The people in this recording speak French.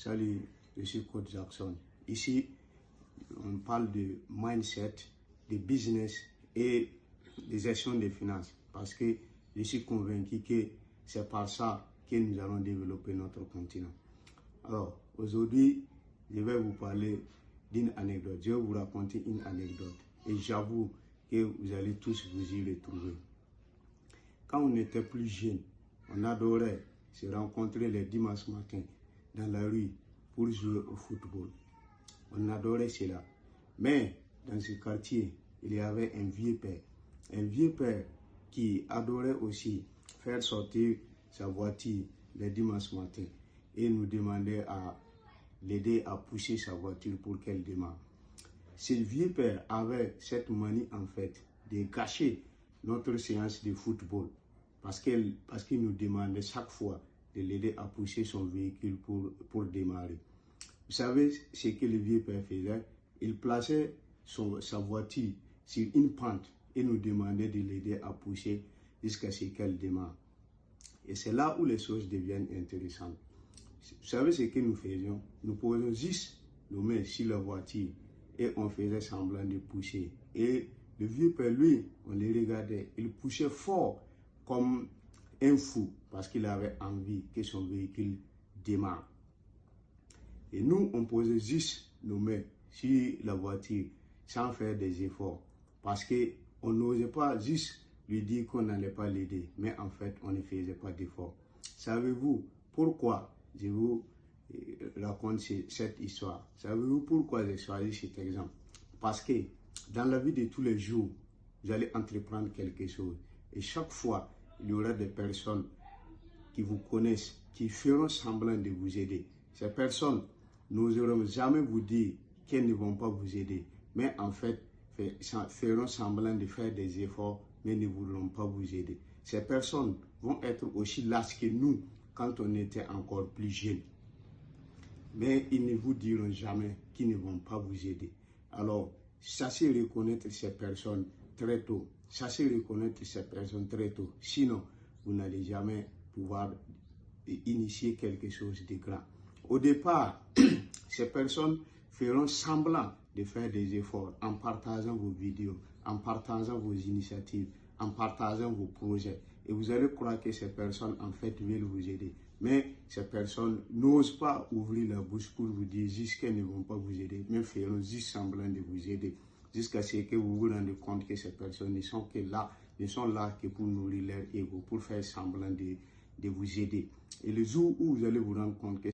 Salut, je suis Coach Jackson. Ici, on parle de mindset, de business et de gestion des finances. Parce que je suis convaincu que c'est par ça que nous allons développer notre continent. Alors, aujourd'hui, je vais vous parler d'une anecdote. Je vais vous raconter une anecdote. Et j'avoue que vous allez tous vous y retrouver. Quand on était plus jeune, on adorait se rencontrer les dimanches matins dans la rue pour jouer au football. On adorait cela. Mais dans ce quartier, il y avait un vieux père qui adorait aussi faire sortir sa voiture les dimanches matins et nous demandait à l'aider à pousser sa voiture pour qu'elle démarre. Ce vieux père avait cette manie en fait de gâcher notre séance de football parce qu'il nous demandait chaque fois de l'aider à pousser son véhicule pour démarrer. Vous savez ce que le vieux père faisait? Il plaçait sa voiture sur une pente et nous demandait de l'aider à pousser jusqu'à ce qu'elle démarre. Et c'est là où les choses deviennent intéressantes. Vous savez ce que nous faisions? Nous posions juste nos mains sur la voiture et on faisait semblant de pousser. Et le vieux père, lui, on le regardait, il poussait fort comme un fou parce qu'il avait envie que son véhicule démarre. Et nous, on posait juste nos mains sur la voiture sans faire des efforts parce qu'on n'osait pas juste lui dire qu'on n'allait pas l'aider, mais en fait, on ne faisait pas d'efforts. Savez-vous pourquoi je vous raconte cette histoire? Savez-vous pourquoi j'ai choisi cet exemple? Parce que dans la vie de tous les jours, vous allez entreprendre quelque chose et chaque fois, il y aura des personnes qui vous connaissent, qui feront semblant de vous aider. Ces personnes n'oseront jamais vous dire qu'elles ne vont pas vous aider, mais en fait, feront semblant de faire des efforts, mais ne voudront pas vous aider. Ces personnes vont être aussi lâches que nous quand on était encore plus jeunes. Mais ils ne vous diront jamais qu'ils ne vont pas vous aider. Alors, sachez reconnaître ces personnes très tôt. Sachez reconnaître ces personnes très tôt. Sinon, vous n'allez jamais pouvoir initier quelque chose de grand. Au départ, ces personnes feront semblant de faire des efforts en partageant vos vidéos, en partageant vos initiatives, en partageant vos projets. Et vous allez croire que ces personnes, en fait, veulent vous aider. Mais ces personnes n'osent pas ouvrir la bouche pour vous dire juste qu'elles ne vont pas vous aider, mais feront juste semblant de vous aider. Jusqu'à ce que vous vous rendez compte que ces personnes ne sont là que pour nourrir leur ego, pour faire semblant de vous aider. Et le jour où vous allez vous rendre compte que